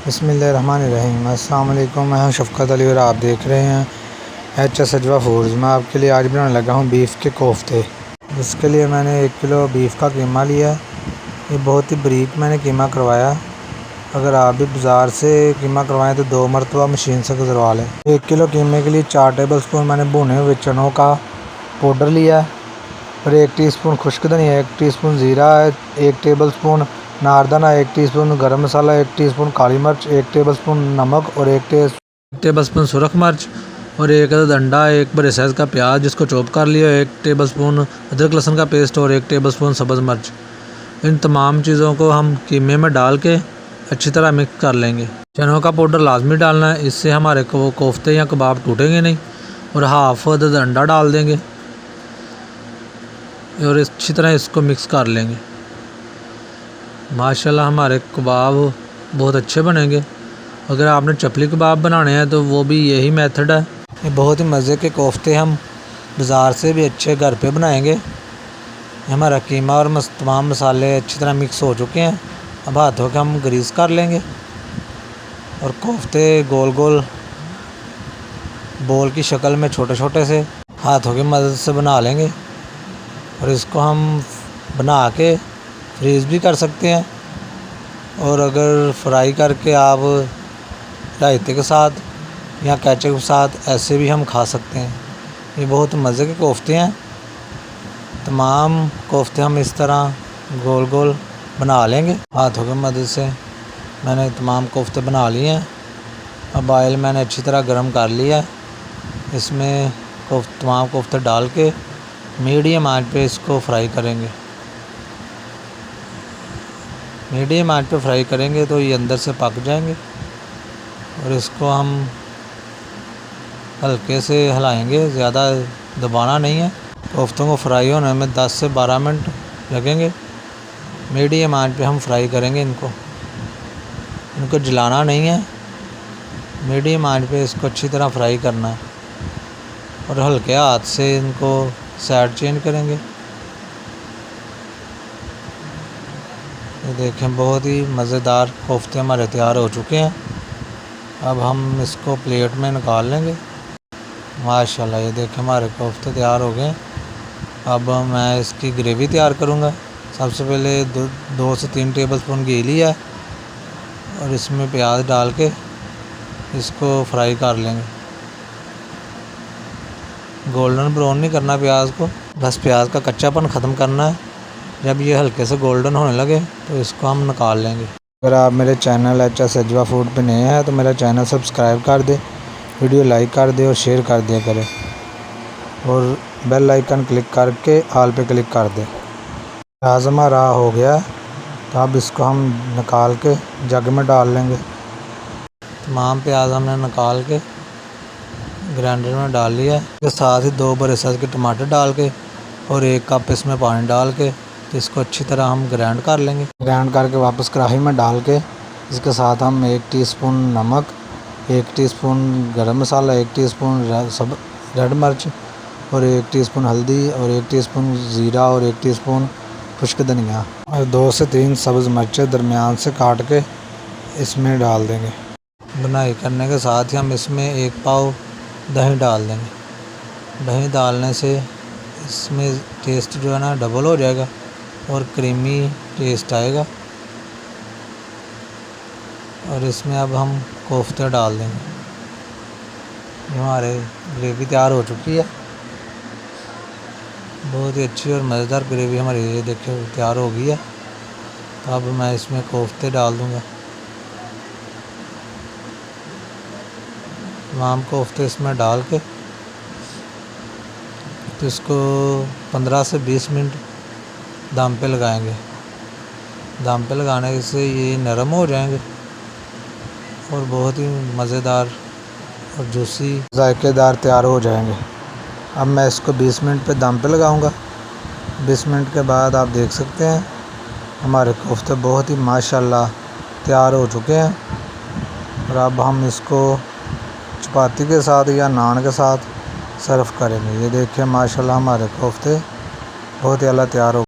बिस्मिल्लाहिर्रहमानिर्रहीम। अस्सलाम वालेकुम। मैं हूं शफ़क़त अली और आप देख रहे हैं एच.एस. अजवा फूड्स। मैं आपके लिए आज बनाने लगा हूं बीफ़ के कोफ्ते। इसके लिए मैंने 1 किलो बीफ़ का कीमा लिया। ये बहुत ही बारीक मैंने कीमा करवाया। अगर आप भी बाज़ार से कीमा करवाएं तो 2 मरतबा मशीन से गुजरवा लें। 1 किलो कीमे के लिए 4 टेबल स्पून मैंने भुने हुए चनों का पाउडर लिया और 1 टीस्पून खुश्क धनिया, 1 टीस्पून ज़ीरा, 1 टेबल स्पून नारदाना, 1 टीस्पून गरम मसाला, 1 टीस्पून काली मिर्च, 1 टेबलस्पून नमक और 1 टेबलस्पून सुरख मिर्च और 1 अदद अंडा, 1 बड़े साइज़ का प्याज जिसको चॉप कर लिया, 1 टेबलस्पून अदरक लहसुन का पेस्ट और 1 टेबलस्पून सब्ज़ मिर्च। इन तमाम चीज़ों को हम कीमे में डाल के अच्छी तरह मिक्स कर लेंगे। चनों का पाउडर लाजमी डालना है, इससे हमारे कोफ्ते या कबाब टूटेंगे नहीं। और हाफ अदद अंडा डाल देंगे और अच्छी तरह इसको मिक्स कर लेंगे। माशाल्लाह हमारे कबाब बहुत अच्छे बनेंगे। अगर आपने चपली कबाब बनाने हैं तो वो भी यही मेथड है। ये बहुत ही मज़े के कोफ्ते हम बाज़ार से भी अच्छे घर पे बनाएंगे। हमारा कीमा और तमाम मसाले अच्छी तरह मिक्स हो चुके हैं। अब हाथों के हम ग्रीस कर लेंगे और कोफ्ते गोल गोल बॉल की शक्ल में छोटे छोटे से हाथों की मदद से बना लेंगे और इसको हम बना के फ्रीज़ भी कर सकते हैं। और अगर फ्राई करके आप रायते के साथ या केचप के साथ ऐसे भी हम खा सकते हैं। ये बहुत मज़े के कोफ्ते हैं। तमाम कोफ्ते हम इस तरह गोल गोल बना लेंगे हाथों की मदद से। मैंने तमाम कोफ्ते बना लिए हैं। अब ऑयल मैंने अच्छी तरह गर्म कर लिया है। इसमें तमाम कोफ्ते डाल के मीडियम आंच पे इसको फ्राई करेंगे। मीडियम आंच पे फ्राई करेंगे तो ये अंदर से पक जाएंगे और इसको हम हल्के से हिलाएंगे, ज़्यादा दबाना नहीं है। कोफ्तों को फ्राई होने में 10 से 12 मिनट लगेंगे। मीडियम आंच पे हम फ्राई करेंगे इनको जलाना नहीं है। मीडियम आंच पे इसको अच्छी तरह फ्राई करना है और हल्के हाथ से इनको साइड चेंज करेंगे। ये देखें बहुत ही मज़ेदार कोफ्ते हमारे तैयार हो चुके हैं। अब हम इसको प्लेट में निकाल लेंगे। माशाल्लाह ये देखें हमारे कोफ्ते तैयार हो गए। अब मैं इसकी ग्रेवी तैयार करूँगा। सबसे पहले 2 से 3 टेबलस्पून घी लिया और इसमें प्याज डाल के इसको फ्राई कर लेंगे। गोल्डन ब्राउन नहीं करना प्याज को, बस प्याज का कच्चापन ख़त्म करना है। जब ये हल्के से गोल्डन होने लगे तो इसको हम निकाल लेंगे। अगर आप मेरे चैनल एच.एस. अजवा फूड पे नए हैं तो मेरा चैनल सब्सक्राइब कर दें, वीडियो लाइक कर दें और शेयर कर दिया करें और बेल आइकन क्लिक करके ऑल पे क्लिक कर दें। प्याज हमारा हो गया तो अब इसको हम निकाल के जग में डाल लेंगे। तमाम प्याज हमने निकाल के ग्राइंडर में डाल लिया है। इसके साथ ही 2 बड़े साइज़ के टमाटर डाल के और 1 कप इसमें पानी डाल के तो इसको अच्छी तरह हम ग्राइंड कर लेंगे। ग्राइंड करके वापस कढ़ाई में डाल के इसके साथ हम 1 टीस्पून नमक, 1 टीस्पून गरम मसाला, 1 टीस्पून रेड मिर्च और 1 टीस्पून हल्दी और 1 टीस्पून ज़ीरा और 1 टीस्पून खुश्क धनिया और 2 से 3 सब्ज़ मिर्चें दरमियान से काट के इसमें डाल देंगे। बुनाई करने के साथ ही हम इसमें 1 पाव दही डाल देंगे। दही डालने से इसमें टेस्ट जो है ना डबल हो जाएगा और क्रीमी टेस्ट आएगा। और इसमें अब हम कोफ्ते डाल देंगे। हमारे ग्रेवी तैयार हो चुकी है। बहुत ही अच्छी और मज़ेदार ग्रेवी हमारी ये देखिए तैयार हो गई है। तो अब मैं इसमें कोफ्ते डाल दूँगा। तमाम कोफ्ते इसमें डाल के तो इसको 15 से 20 मिनट दम पे लगाएंगे। दम पे लगाने से ये नरम हो जाएंगे और बहुत ही मज़ेदार और जूसी जायकेदार तैयार हो जाएंगे। अब मैं इसको 20 मिनट पे दम पे लगाऊंगा। 20 मिनट के बाद आप देख सकते हैं हमारे कोफ्ते बहुत ही माशाल्लाह तैयार हो चुके हैं। और अब हम इसको चपाती के साथ या नान के साथ सर्व करेंगे। ये देखिए माशाल्लाह हमारे कोफ्ते बहुत ही आला तैयार हो